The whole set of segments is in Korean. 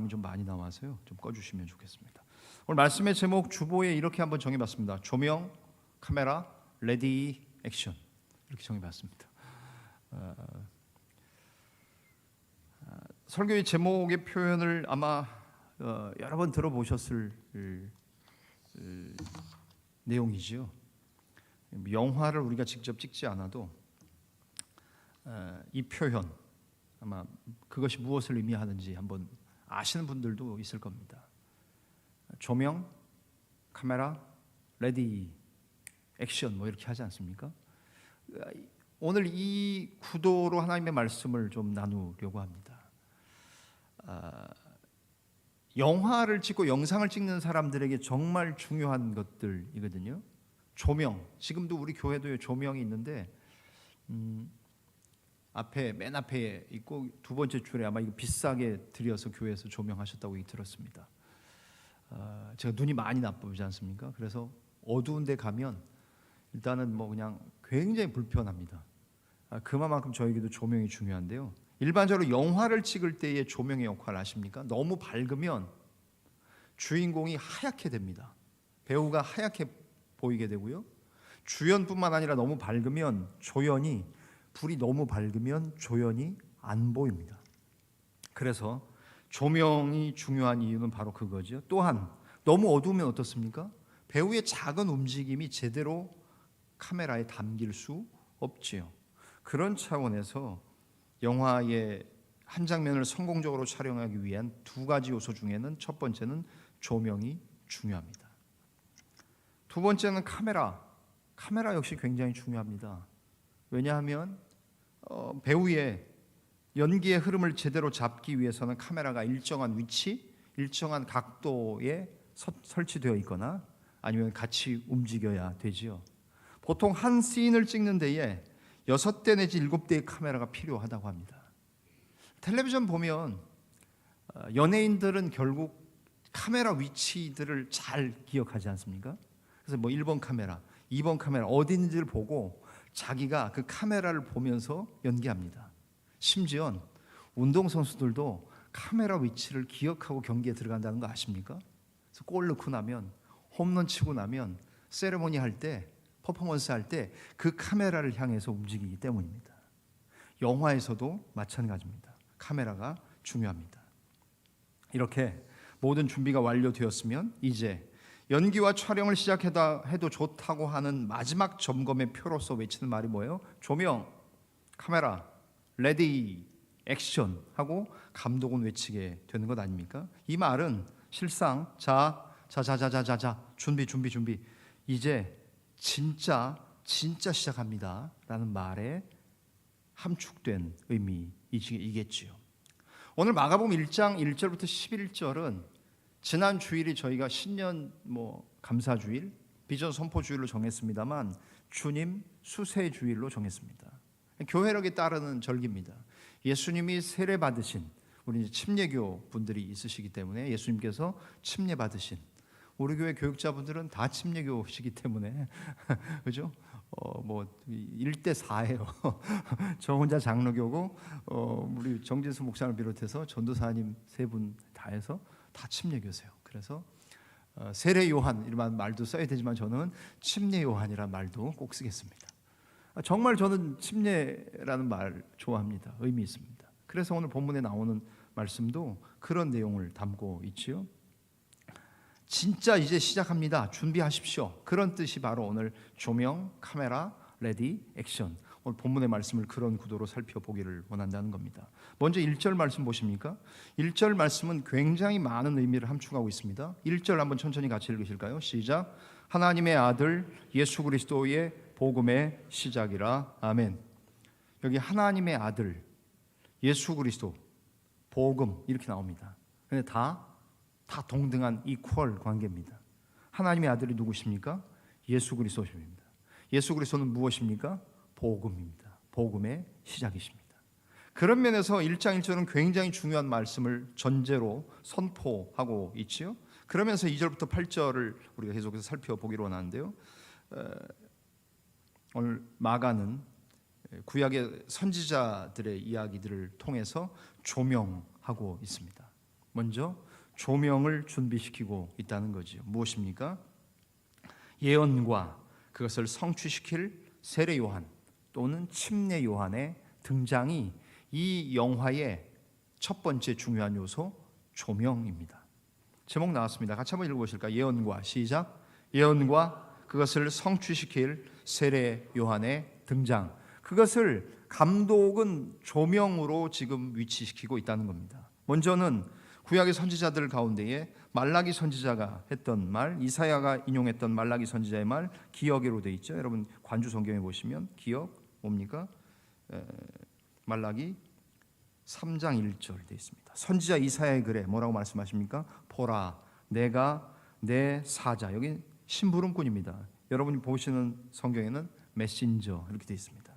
바람이 좀 많이 나와서요. 좀 꺼주시면 좋겠습니다. 오늘 말씀의 제목 주보에 이렇게 한번 정해봤습니다. 조명, 카메라, 레디, 액션 이렇게 정해봤습니다. 설교의 제목의 표현을 아마 여러 번 들어보셨을 내용이지요. 영화를 우리가 직접 찍지 않아도 이 표현 아마 그것이 무엇을 의미하는지 한번 아시는 분들도 있을 겁니다. 조명, 카메라, 레디, 액션 뭐 이렇게 하지 않습니까? 오늘 이 구도로 하나님의 말씀을 좀 나누려고 합니다. 영화를 찍고 영상을 찍는 사람들에게 정말 중요한 것들이거든요. 조명, 지금도 우리 교회도 조명이 있는데 맨 앞에 있고 두 번째 줄에 아마 이거 비싸게 들여서 교회에서 조명하셨다고 들었습니다. 제가 눈이 많이 나쁘지 않습니까? 그래서 어두운 데 가면 일단은 뭐 그냥 굉장히 불편합니다. 그만큼 저에게도 조명이 중요한데요. 일반적으로 영화를 찍을 때의 조명의 역할을 아십니까? 너무 밝으면 주인공이 하얗게 됩니다. 배우가 하얗게 보이게 되고요. 주연뿐만 아니라 너무 밝으면 불이 너무 밝으면 조연이 안 보입니다. 그래서 조명이 중요한 이유는 바로 그거죠. 또한 너무 어두우면 어떻습니까? 배우의 작은 움직임이 제대로 카메라에 담길 수 없지요. 그런 차원에서 영화의 한 장면을 성공적으로 촬영하기 위한 두 가지 요소 중에는 첫 번째는 조명이 중요합니다. 두 번째는 카메라 역시 굉장히 중요합니다. 왜냐하면 배우의 연기의 흐름을 제대로 잡기 위해서는 카메라가 일정한 위치, 일정한 각도에 설치되어 있거나 아니면 같이 움직여야 되지요. 보통 한 씬을 찍는 데에 6대 내지 7대의 카메라가 필요하다고 합니다. 텔레비전 보면 연예인들은 결국 카메라 위치들을 잘 기억하지 않습니까? 그래서 뭐 1번 카메라, 2번 카메라 어디 있는지를 보고 자기가 그 카메라를 보면서 연기합니다. 심지어 운동선수들도 카메라 위치를 기억하고 경기에 들어간다는 거 아십니까? 그래서 골 넣고 나면 홈런 치고 나면 세레모니 할 때 퍼포먼스 할 때 그 카메라를 향해서 움직이기 때문입니다. 영화에서도 마찬가지입니다. 카메라가 중요합니다. 이렇게 모든 준비가 완료되었으면 이제 연기와 촬영을 시작해도 좋다고 하는 마지막 점검의 표로서 외치는 말이 뭐예요? 조명, 카메라, 레디, 액션 하고 감독은 외치게 되는 것 아닙니까? 이 말은 실상 자 준비 이제 진짜 시작합니다 라는 말에 함축된 의미이겠지요. 오늘 마가복음 1장 1절부터 11절은 지난 주일이 저희가 신년 감사주일, 비전 선포 주일로 정했습니다만 주님 수세 주일로 정했습니다. 교회력에 따르는 절기입니다. 예수님이 세례 받으신 우리 이제 침례교 분들이 있으시기 때문에 예수님께서 침례 받으신 우리 교회 교육자분들은 다 침례교시기 때문에 그죠? 1대4예요. 저 혼자 장로교고 우리 정진수 목사를 비롯해서 전도사님 세 분 다 해서 다 침례교세요. 그래서 세례 요한 이런 말도 써야 되지만 저는 침례 요한이라는 말도 꼭 쓰겠습니다. 정말 저는 침례라는 말 좋아합니다. 의미 있습니다. 그래서 오늘 본문에 나오는 말씀도 그런 내용을 담고 있지요. 진짜 이제 시작합니다. 준비하십시오. 그런 뜻이 바로 오늘 조명, 카메라, 레디, 액션. 오늘 본문의 말씀을 그런 구도로 살펴보기를 원한다는 겁니다. 먼저 1절 말씀 보십니까? 1절 말씀은 굉장히 많은 의미를 함축하고 있습니다. 1절 한번 천천히 같이 읽으실까요? 시작. 하나님의 아들 예수 그리스도의 복음의 시작이라. 아멘. 여기 하나님의 아들 예수 그리스도 복음 이렇게 나옵니다. 근데 다 동등한 이퀄 관계입니다. 하나님의 아들이 누구십니까? 예수 그리스도십니다. 예수 그리스도는 무엇입니까? 복음입니다. 복음의 시작이십니다. 그런 면에서 1장 1절은 굉장히 중요한 말씀을 전제로 선포하고 있지요. 그러면서 2절부터 8절을 우리가 계속해서 살펴보기로 원하는데요. 오늘 마가는 구약의 선지자들의 이야기들을 통해서 조명하고 있습니다. 먼저 조명을 준비시키고 있다는 거죠. 무엇입니까? 예언과 그것을 성취시킬 세례 요한 또는 침례 요한의 등장이 이 영화의 첫 번째 중요한 요소 조명입니다. 제목 나왔습니다. 같이 한번 읽어보실까요? 예언과 시작. 예언과 그것을 성취시킬 세례 요한의 등장. 그것을 감독은 조명으로 지금 위치시키고 있다는 겁니다. 먼저는 구약의 선지자들 가운데에 말라기 선지자가 했던 말, 이사야가 인용했던 말라기 선지자의 말 기억으로 되어 있죠. 여러분 관주 성경에 보시면 기억 뭡니까? 말라기 3장 1절 되어 있습니다. 선지자 이사야의 글에 뭐라고 말씀하십니까? 보라, 내가 내 사자. 여기 심부름꾼입니다. 여러분이 보시는 성경에는 메신저 이렇게 되어 있습니다.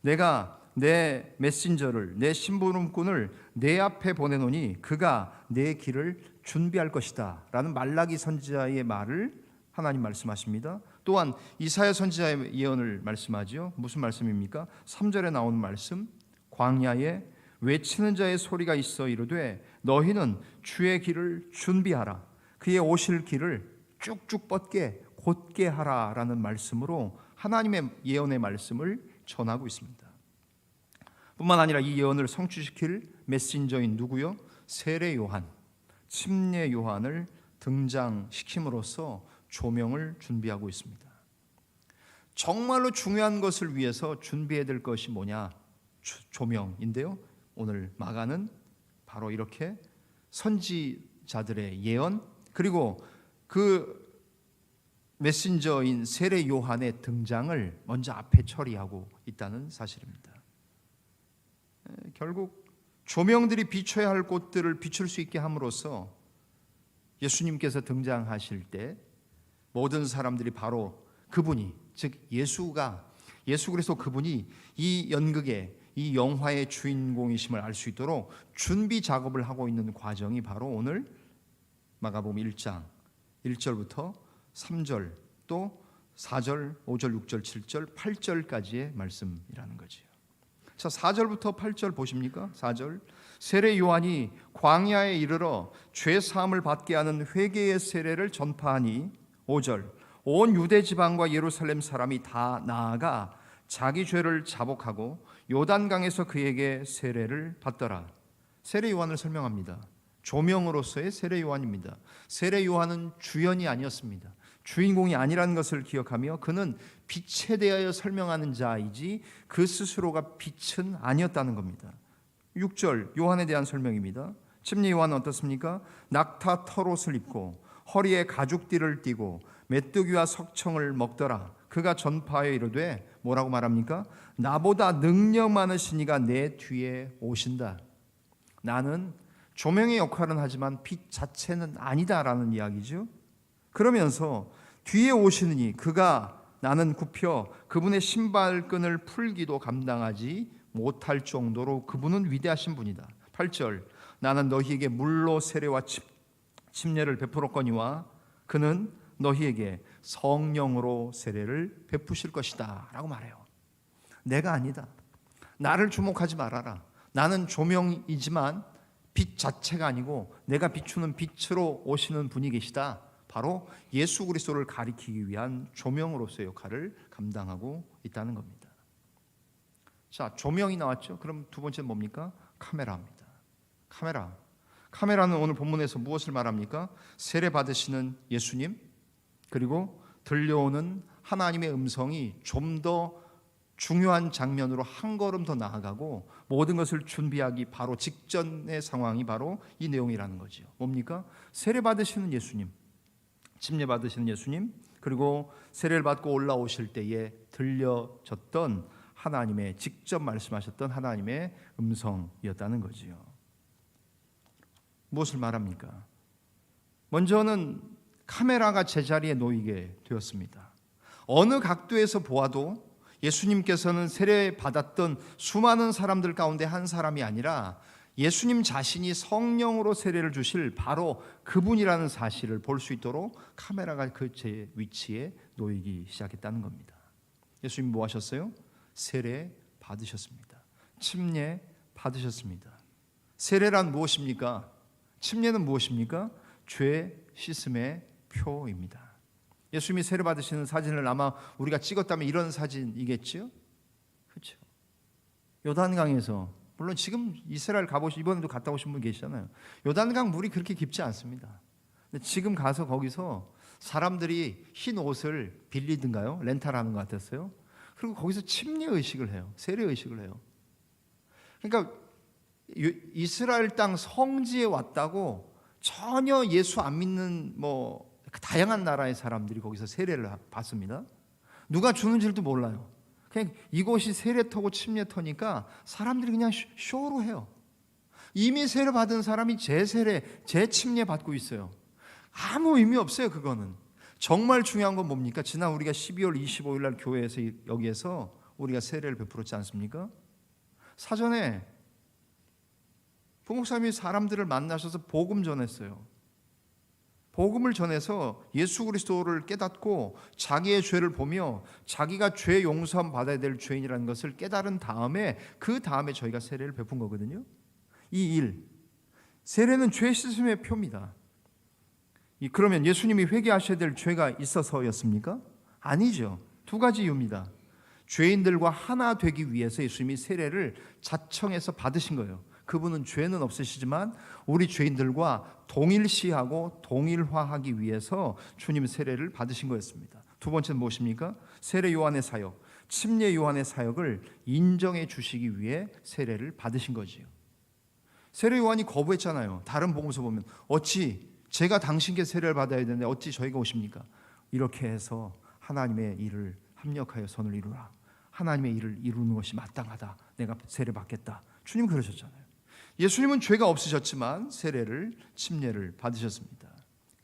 내가 내 메신저를, 내 심부름꾼을 내 앞에 보내노니 그가 내 길을 준비할 것이다 라는 말라기 선지자의 말을 하나님 말씀하십니다. 또한 이사야 선지자의 예언을 말씀하죠. 무슨 말씀입니까? 3절에 나오는 말씀, 광야에 외치는 자의 소리가 있어 이르되 너희는 주의 길을 준비하라, 그의 오실 길을 쭉쭉 뻗게 곧게 하라 라는 말씀으로 하나님의 예언의 말씀을 전하고 있습니다. 뿐만 아니라 이 예언을 성취시킬 메신저인 누구요? 세례 요한, 침례 요한을 등장시킴으로써 조명을 준비하고 있습니다. 정말로 중요한 것을 위해서 준비해야 될 것이 뭐냐? 조명인데요. 오늘 마가는 바로 이렇게 선지자들의 예언 그리고 그 메신저인 세례 요한의 등장을 먼저 앞에 처리하고 있다는 사실입니다. 결국 조명들이 비춰야 할 곳들을 비출 수 있게 함으로써 예수님께서 등장하실 때 모든 사람들이 바로 그분이, 즉 예수 그리스도 그분이 이 연극의 이 영화의 주인공이심을 알 수 있도록 준비 작업을 하고 있는 과정이 바로 오늘 마가복음 1장 1절부터 3절 또 4절, 5절, 6절, 7절, 8절까지의 말씀이라는 거지요. 자, 4절부터 8절 보십니까? 4절. 세례 요한이 광야에 이르러 죄 사함을 받게 하는 회개의 세례를 전파하니 5절. 온 유대 지방과 예루살렘 사람이 다 나아가 자기 죄를 자복하고 요단강에서 그에게 세례를 받더라. 세례 요한을 설명합니다. 조명으로서의 세례 요한입니다. 세례 요한은 주연이 아니었습니다. 주인공이 아니라는 것을 기억하며 그는 빛에 대하여 설명하는 자이지 그 스스로가 빛은 아니었다는 겁니다. 6절 요한에 대한 설명입니다. 침례 요한은 어떻습니까? 낙타 털옷을 입고 허리에 가죽띠를 띠고 메뚜기와 석청을 먹더라. 그가 전파하여 이르되 뭐라고 말합니까? 나보다 능력 많으신 이가 내 뒤에 오신다. 나는 조명의 역할은 하지만 빛 자체는 아니다라는 이야기죠. 그러면서 뒤에 오시는 이 그가 나는 굽혀 그분의 신발끈을 풀기도 감당하지 못할 정도로 그분은 위대하신 분이다. 8절 나는 너희에게 물로 세례와 침례를 베풀었거니와 그는 너희에게 성령으로 세례를 베푸실 것이다 라고 말해요. 내가 아니다. 나를 주목하지 말아라. 나는 조명이지만 빛 자체가 아니고 내가 비추는 빛으로 오시는 분이 계시다. 바로 예수 그리스도를 가리키기 위한 조명으로서의 역할을 감당하고 있다는 겁니다. 자, 조명이 나왔죠. 그럼 두 번째는 뭡니까? 카메라입니다. 카메라는 오늘 본문에서 무엇을 말합니까? 세례 받으시는 예수님 그리고 들려오는 하나님의 음성이 좀 더 중요한 장면으로 한 걸음 더 나아가고 모든 것을 준비하기 바로 직전의 상황이 바로 이 내용이라는 거죠. 뭡니까? 세례 받으시는 예수님, 침례 받으시는 예수님, 그리고 세례를 받고 올라오실 때에 들려졌던 하나님의 직접 말씀하셨던 하나님의 음성이었다는 거지요. 무엇을 말합니까? 먼저는 카메라가 제자리에 놓이게 되었습니다. 어느 각도에서 보아도 예수님께서는 세례 받았던 수많은 사람들 가운데 한 사람이 아니라 예수님 자신이 성령으로 세례를 주실 바로 그분이라는 사실을 볼 수 있도록 카메라가 그 제 위치에 놓이기 시작했다는 겁니다. 예수님 뭐 하셨어요? 세례 받으셨습니다. 침례 받으셨습니다. 세례란 무엇입니까? 침례는 무엇입니까? 죄 씻음의 표입니다. 예수님이 세례 받으시는 사진을 아마 우리가 찍었다면 이런 사진이겠죠? 그렇죠. 요단강에서, 물론 지금 이스라엘 이번에도 갔다 오신 분 계시잖아요. 요단강 물이 그렇게 깊지 않습니다. 근데 지금 가서 거기서 사람들이 흰 옷을 빌리든가요? 렌탈하는 것 같았어요. 그리고 거기서 침례 의식을 해요. 세례 의식을 해요. 그러니까 이스라엘 땅 성지에 왔다고 전혀 예수 안 믿는 다양한 나라의 사람들이 거기서 세례를 받습니다. 누가 주는지도 몰라요. 그냥 이곳이 세례터고 침례터니까 사람들이 그냥 쇼로 해요. 이미 세례 받은 사람이 제 침례 받고 있어요. 아무 의미 없어요. 그거는. 정말 중요한 건 뭡니까? 지난 우리가 12월 25일 날 교회에서 여기에서 우리가 세례를 베풀었지 않습니까? 사전에 부목사님이 사람들을 만나셔서 복음 전했어요. 복음을 전해서 예수 그리스도를 깨닫고 자기의 죄를 보며 자기가 죄 용서함 받아야 될 죄인이라는 것을 깨달은 다음에 그 다음에 저희가 세례를 베푼 거거든요. 이 일, 세례는 죄 씻음의 표입니다. 그러면 예수님이 회개하셔야 될 죄가 있어서였습니까? 아니죠. 두 가지 이유입니다. 죄인들과 하나 되기 위해서 예수님이 세례를 자청해서 받으신 거예요. 그분은 죄는 없으시지만 우리 죄인들과 동일시하고 동일화하기 위해서 주님 세례를 받으신 거였습니다. 두 번째는 무엇입니까? 세례 요한의 사역, 침례 요한의 사역을 인정해 주시기 위해 세례를 받으신 거지요. 세례 요한이 거부했잖아요. 다른 복음서 보면 어찌 제가 당신께 세례를 받아야 되는데 어찌 저희가 오십니까? 이렇게 해서 하나님의 일을 합력하여 선을 이루라. 하나님의 일을 이루는 것이 마땅하다. 내가 세례 받겠다. 주님 그러셨잖아요. 예수님은 죄가 없으셨지만 세례를 침례를 받으셨습니다.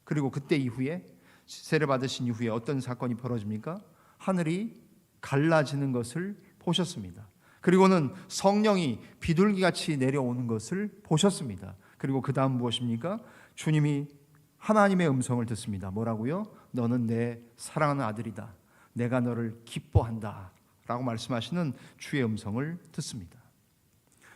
그리고 그때 이후에 세례 받으신 이후에 어떤 사건이 벌어집니까? 하늘이 갈라지는 것을 보셨습니다. 그리고는 성령이 비둘기같이 내려오는 것을 보셨습니다. 그리고 그 다음 무엇입니까? 주님이 하나님의 음성을 듣습니다. 뭐라고요? 너는 내 사랑하는 아들이다. 내가 너를 기뻐한다. 라고 말씀하시는 주의 음성을 듣습니다.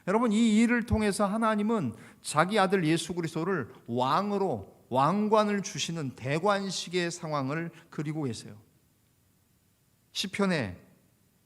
여러분, 이 일을 통해서 하나님은 자기 아들 예수 그리스도를 왕으로 왕관을 주시는 대관식의 상황을 그리고 계세요. 시편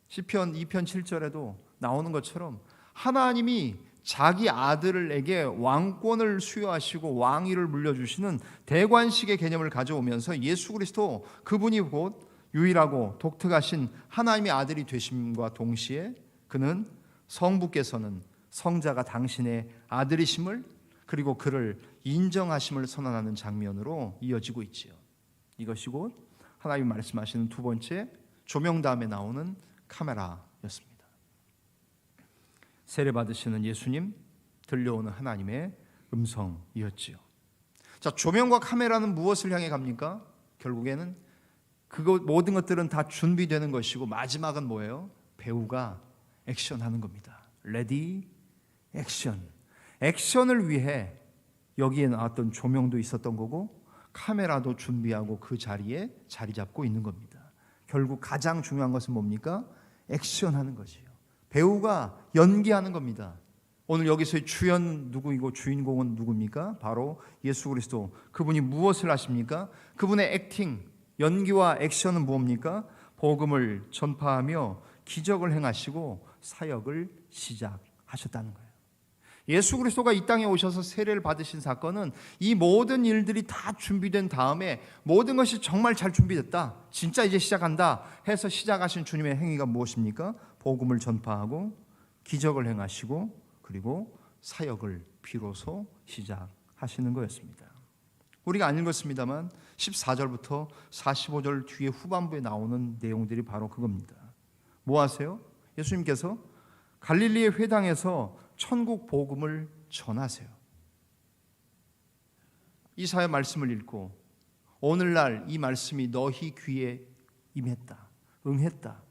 2편 7절에도 나오는 것처럼 하나님이 자기 아들에게 왕권을 수여하시고 왕위를 물려주시는 대관식의 개념을 가져오면서 예수 그리스도 그분이 곧 유일하고 독특하신 하나님의 아들이 되심과 동시에 그는 성부께서는 성자가 당신의 아들이심을 그리고 그를 인정하심을 선언하는 장면으로 이어지고 있지요. 이것이 곧 하나님이 말씀하시는 두 번째 조명 다음에 나오는 카메라였습니다. 세례 받으시는 예수님, 들려오는 하나님의 음성이었지요. 자, 조명과 카메라는 무엇을 향해 갑니까? 결국에는 모든 것들은 다 준비되는 것이고 마지막은 뭐예요? 배우가 액션하는 겁니다. 레디 액션. 액션을 위해 여기에 나왔던 조명도 있었던 거고 카메라도 준비하고 그 자리에 자리 잡고 있는 겁니다. 결국 가장 중요한 것은 뭡니까? 액션하는 것이에요. 배우가 연기하는 겁니다. 오늘 여기서의 주연 누구이고 주인공은 누굽니까? 바로 예수 그리스도. 그분이 무엇을 하십니까? 그분의 액팅, 연기와 액션은 무엇입니까? 복음을 전파하며 기적을 행하시고 사역을 시작하셨다는 거예요. 예수 그리스도가 이 땅에 오셔서 세례를 받으신 사건은 이 모든 일들이 다 준비된 다음에 모든 것이 정말 잘 준비됐다, 진짜 이제 시작한다 해서 시작하신 주님의 행위가 무엇입니까? 복음을 전파하고 기적을 행하시고 그리고 사역을 비로소 시작하시는 거였습니다. 우리가 안 읽었습니다만 14절부터 45절 뒤에 후반부에 나오는 내용들이 바로 그겁니다. 뭐 하세요? 예수님께서 갈릴리의 회당에서 천국 복음을 전하세요. 이사야 말씀을 읽고 오늘날 이 말씀이 너희 귀에 임했다, 응했다.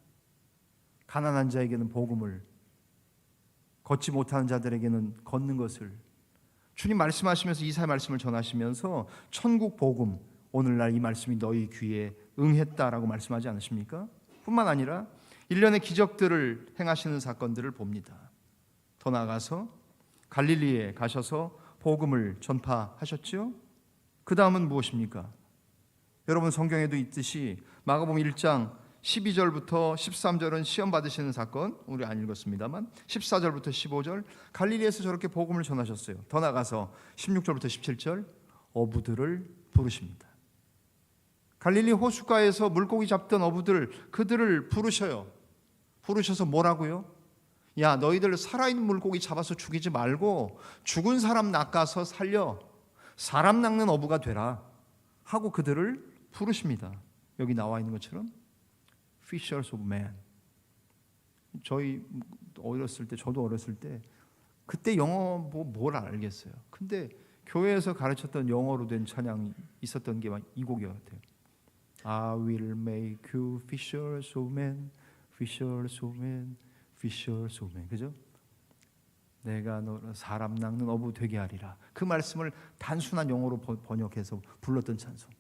가난한 자에게는 복음을, 걷지 못하는 자들에게는 걷는 것을 주님 말씀하시면서 이사야 말씀을 전하시면서 천국 복음, 오늘날 이 말씀이 너희 귀에 응했다라고 말씀하지 않으십니까? 뿐만 아니라 일련의 기적들을 행하시는 사건들을 봅니다. 더 나아가서 갈릴리에 가셔서 복음을 전파하셨지요? 그 다음은 무엇입니까? 여러분 성경에도 있듯이 마가복음 1장 12절부터 13절은 시험 받으시는 사건, 우리 안 읽었습니다만 14절부터 15절 갈릴리에서 저렇게 복음을 전하셨어요. 더 나가서 16절부터 17절 어부들을 부르십니다. 갈릴리 호숫가에서 물고기 잡던 어부들, 그들을 부르셔요. 부르셔서 뭐라고요? 야, 너희들 살아있는 물고기 잡아서 죽이지 말고 죽은 사람 낚아서 살려 사람 낚는 어부가 되라 하고 그들을 부르십니다. 여기 나와 있는 것처럼 Fishers of men. 저희 어렸을 때, 저도 어렸을 때 그때 영어 뭘 알겠어요. 근데 교회에서 가르쳤던 영어로 된 찬양이 있었던 게 이 곡이었대요. I will make you fishers of men, fishers of men, fishers of men. 그죠? 내가 너를 사람 낚는 어부 되게 하리라. 그 말씀을 단순한 영어로 번역해서 불렀던 찬송.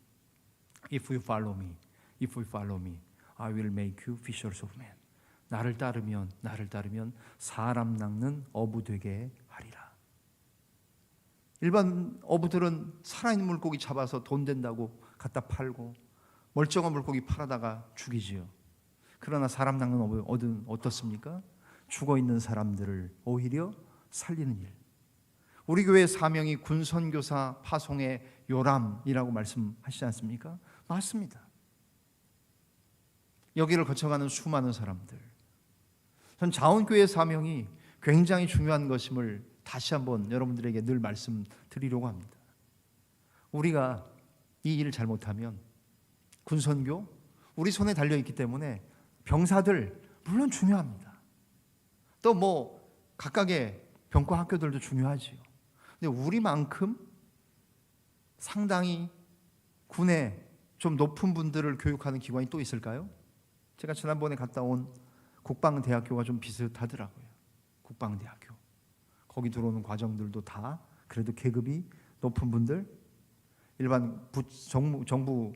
If you follow me, if you follow me, I will make you fishers of men. 나를 따르면 사람 낚는 어부 되게 하리라. 일반 어부들은 살아있는 물고기 잡아서 돈 된다고 갖다 팔고 멀쩡한 물고기 팔아다가 죽이지요. 그러나 사람 낚는 어부는 어떻습니까? 죽어있는 사람들을 오히려 살리는 일. 우리 교회의 사명이 군선교사 파송의 요람이라고 말씀하시지 않습니까? 맞습니다. 여기를 거쳐가는 수많은 사람들, 전 자원교회의 사명이 굉장히 중요한 것임을 다시 한번 여러분들에게 늘 말씀드리려고 합니다. 우리가 이 일을 잘못하면 군선교, 우리 손에 달려있기 때문에 병사들 물론 중요합니다. 또 각각의 병과 학교들도 중요하지요. 근데 우리만큼 상당히 군에 좀 높은 분들을 교육하는 기관이 또 있을까요? 제가 지난번에 갔다 온 국방대학교가 좀 비슷하더라고요. 국방대학교. 거기 들어오는 과정들도 다 그래도 계급이 높은 분들, 일반 정부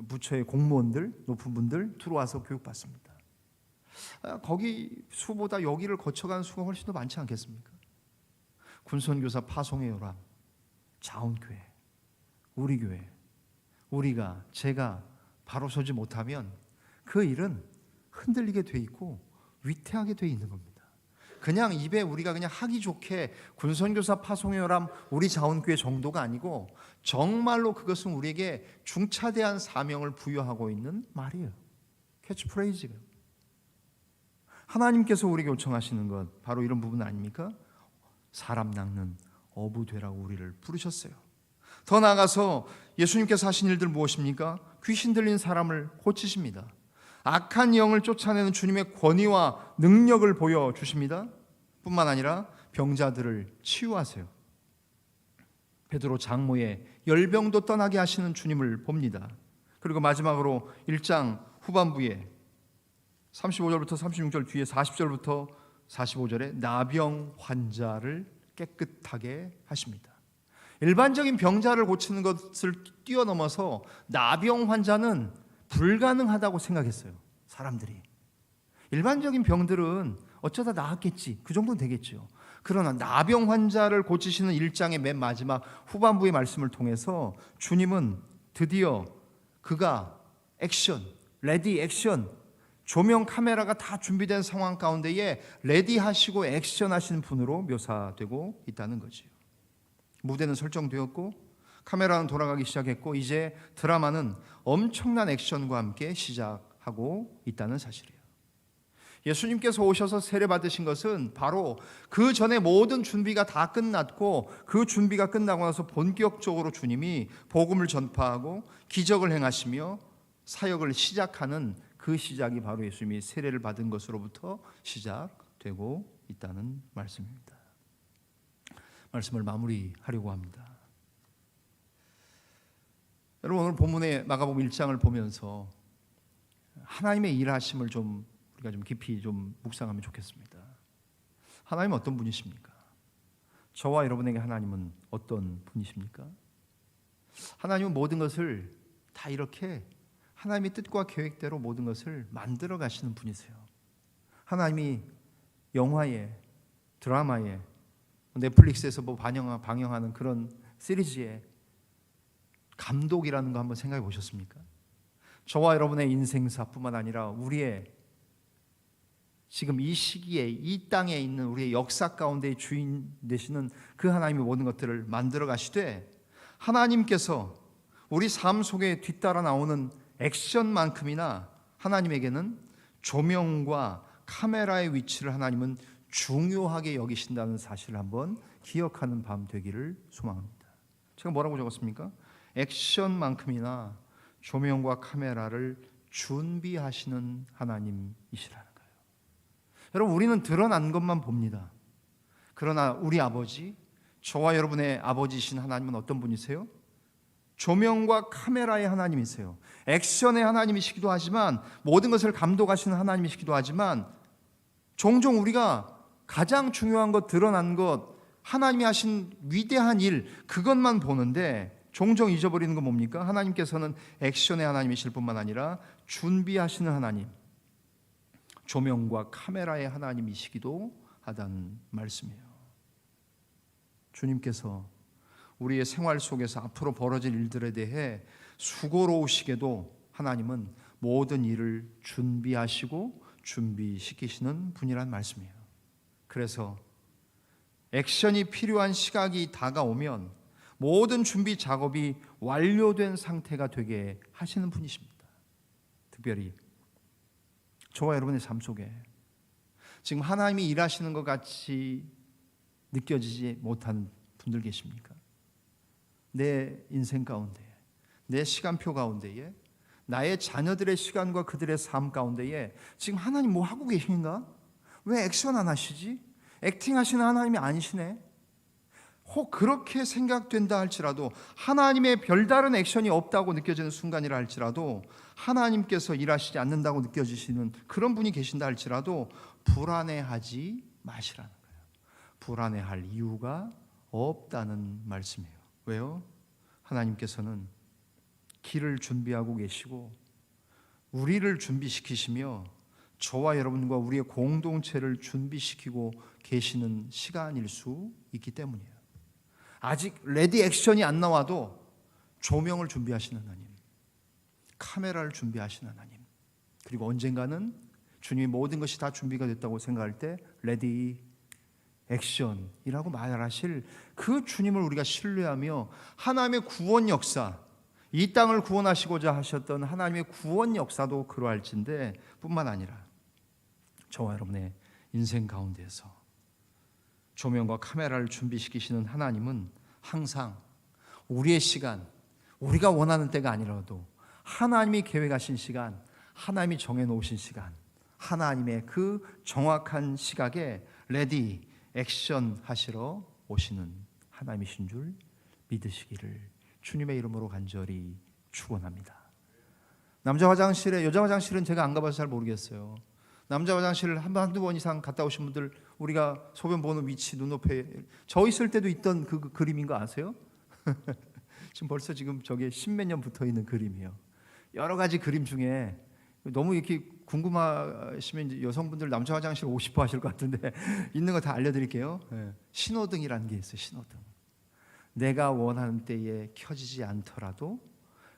부처의 공무원들, 높은 분들 들어와서 교육받습니다. 거기 수보다 여기를 거쳐간 수가 훨씬 더 많지 않겠습니까? 군선교사 파송의 요람, 자원교회, 우리 교회, 제가 바로 서지 못하면 그 일은 흔들리게 돼 있고 위태하게 돼 있는 겁니다. 그냥 입에 우리가 그냥 하기 좋게 군선교사 파송의 요람 우리 자원교회 정도가 아니고 정말로 그것은 우리에게 중차대한 사명을 부여하고 있는 말이에요. 캐치프레이즈예요. 하나님께서 우리에게 요청하시는 것 바로 이런 부분 아닙니까? 사람 낚는 어부 되라고 우리를 부르셨어요. 더 나아가서 예수님께서 하신 일들 무엇입니까? 귀신 들린 사람을 고치십니다. 악한 영을 쫓아내는 주님의 권위와 능력을 보여주십니다. 뿐만 아니라 병자들을 치유하세요. 베드로 장모의 열병도 떠나게 하시는 주님을 봅니다. 그리고 마지막으로 1장 후반부에 35절부터 36절 뒤에 40절부터 45절에 나병 환자를 깨끗하게 하십니다. 일반적인 병자를 고치는 것을 뛰어넘어서 나병 환자는 불가능하다고 생각했어요. 사람들이. 일반적인 병들은 어쩌다 나았겠지, 그 정도는 되겠죠. 그러나 나병 환자를 고치시는 1장의 맨 마지막 후반부의 말씀을 통해서 주님은 드디어 그가 액션, 레디 액션, 조명 카메라가 다 준비된 상황 가운데에 레디하시고 액션하시는 분으로 묘사되고 있다는 거지요. 무대는 설정되었고 카메라는 돌아가기 시작했고 이제 드라마는 엄청난 액션과 함께 시작하고 있다는 사실이에요. 예수님께서 오셔서 세례받으신 것은 바로 그 전에 모든 준비가 다 끝났고 그 준비가 끝나고 나서 본격적으로 주님이 복음을 전파하고 기적을 행하시며 사역을 시작하는 그 시작이 바로 예수님이 세례를 받은 것으로부터 시작되고 있다는 말씀입니다. 말씀을 마무리하려고 합니다. 여러분 오늘 본문의 마가복음 1장을 보면서 하나님의 일하심을 우리가 좀 깊이 묵상하면 좋겠습니다. 하나님은 어떤 분이십니까? 저와 여러분에게 하나님은 어떤 분이십니까? 하나님은 모든 것을 다 이렇게 하나님의 뜻과 계획대로 모든 것을 만들어 가시는 분이세요. 하나님이 영화에, 드라마에 넷플릭스에서 뭐 방영하는 그런 시리즈의 감독이라는 거 한번 생각해 보셨습니까? 저와 여러분의 인생사뿐만 아니라 우리의 지금 이 시기에 이 땅에 있는 우리의 역사 가운데의 주인 되시는 그 하나님의 모든 것들을 만들어 가시되, 하나님께서 우리 삶 속에 뒤따라 나오는 액션만큼이나 하나님에게는 조명과 카메라의 위치를 하나님은 중요하게 여기신다는 사실을 한번 기억하는 밤 되기를 소망합니다. 제가 뭐라고 적었습니까? 액션만큼이나 조명과 카메라를 준비하시는 하나님이시라는 거예요. 여러분, 우리는 드러난 것만 봅니다. 그러나 우리 아버지, 저와 여러분의 아버지이신 하나님은 어떤 분이세요? 조명과 카메라의 하나님이세요. 액션의 하나님이시기도 하지만, 모든 것을 감독하시는 하나님이시기도 하지만, 종종 우리가 가장 중요한 것, 드러난 것, 하나님이 하신 위대한 일, 그것만 보는데 종종 잊어버리는 건 뭡니까? 하나님께서는 액션의 하나님이실 뿐만 아니라 준비하시는 하나님, 조명과 카메라의 하나님이시기도 하다는 말씀이에요. 주님께서 우리의 생활 속에서 앞으로 벌어질 일들에 대해 수고로우시게도 하나님은 모든 일을 준비하시고 준비시키시는 분이란 말씀이에요. 그래서 액션이 필요한 시각이 다가오면 모든 준비 작업이 완료된 상태가 되게 하시는 분이십니다. 특별히 저와 여러분의 삶 속에 지금 하나님이 일하시는 것 같이 느껴지지 못하는 분들 계십니까? 내 인생 가운데, 내 시간표 가운데에, 나의 자녀들의 시간과 그들의 삶 가운데에 지금 하나님 뭐 하고 계신가? 왜 액션 안 하시지? 액팅 하시는 하나님이 아니시네? 혹 그렇게 생각된다 할지라도, 하나님의 별다른 액션이 없다고 느껴지는 순간이라 할지라도, 하나님께서 일하시지 않는다고 느껴지시는 그런 분이 계신다 할지라도 불안해하지 마시라는 거예요. 불안해할 이유가 없다는 말씀이에요. 왜요? 하나님께서는 길을 준비하고 계시고 우리를 준비시키시며 저와 여러분과 우리의 공동체를 준비시키고 계시는 시간일 수 있기 때문이에요. 아직 레디 액션이 안 나와도 조명을 준비하시는 하나님, 카메라를 하시는 하나님, 그리고 언젠가는 주님이 모든 것이 다 준비가 됐다고 생각할 때 레디 액션이라고 말하실 그 주님을 우리가 신뢰하며 하나님의 구원 역사, 이 땅을 구원하시고자 하셨던 하나님의 구원 역사도 그러할진데 뿐만 아니라 저와 여러분의 인생 가운데에서 조명과 카메라를 준비시키시는 하나님은 항상 우리의 시간, 우리가 원하는 때가 아니라도 하나님이 계획하신 시간, 하나님이 정해놓으신 시간, 하나님의 그 정확한 시각에 레디 액션 하시러 오시는 하나님이신 줄 믿으시기를 주님의 이름으로 간절히 축원합니다. 남자 화장실에, 여자 화장실은 제가 안 가봐서 잘 모르겠어요. 남자 화장실을 한두 번 이상 갔다 오신 분들, 우리가 소변 보는 위치 눈높이에 저 있을 때도 있던 그 그림인 거 아세요? 지금 벌써 저게 십몇 년 붙어 있는 그림이에요. 여러 가지 그림 중에 너무 이렇게 궁금하시면 여성분들 남자 화장실 오고 싶어 하실 것 같은데 있는 거 다 알려드릴게요. 신호등이라는 게 있어요. 신호등. 내가 원하는 때에 켜지지 않더라도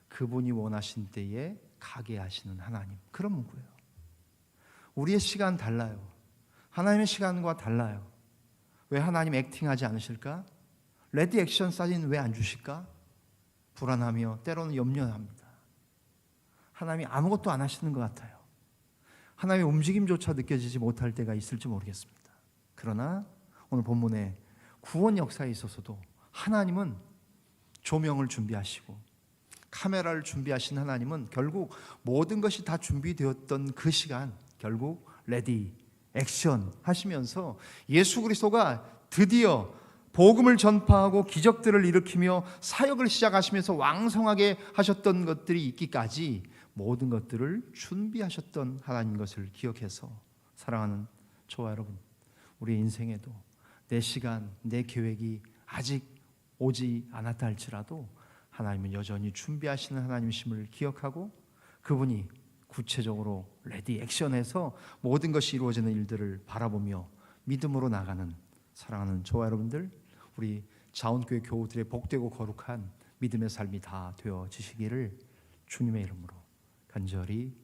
그분이 원하신 때에 가게 하시는 하나님, 그런 문구예요. 우리의 시간 달라요. 하나님의 시간과 달라요. 왜 하나님 액팅하지 않으실까? 레디 액션 사진 왜 안 주실까? 불안하며 때로는 염려합니다. 하나님이 아무것도 안 하시는 것 같아요. 하나님의 움직임조차 느껴지지 못할 때가 있을지 모르겠습니다. 그러나 오늘 본문의 구원 역사에 있어서도 하나님은 조명을 준비하시고 카메라를 준비하신 하나님은 결국 모든 것이 다 준비되었던 그 시간, 결국 레디 액션 하시면서 예수 그리스도가 드디어 복음을 전파하고 기적들을 일으키며 사역을 시작하시면서 왕성하게 하셨던 것들이 있기까지 모든 것들을 준비하셨던 하나님 것을 기억해서 사랑하는 저와 여러분, 우리 인생에도 내 시간, 내 계획이 아직 오지 않았다 할지라도 하나님은 여전히 준비하시는 하나님이심을 기억하고 그분이 구체적으로 레디 액션해서 모든 것이 이루어지는 일들을 바라보며 믿음으로 나가는 사랑하는 저와 여러분들, 우리 자원교회 교우들의 복되고 거룩한 믿음의 삶이 다 되어지시기를 주님의 이름으로 간절히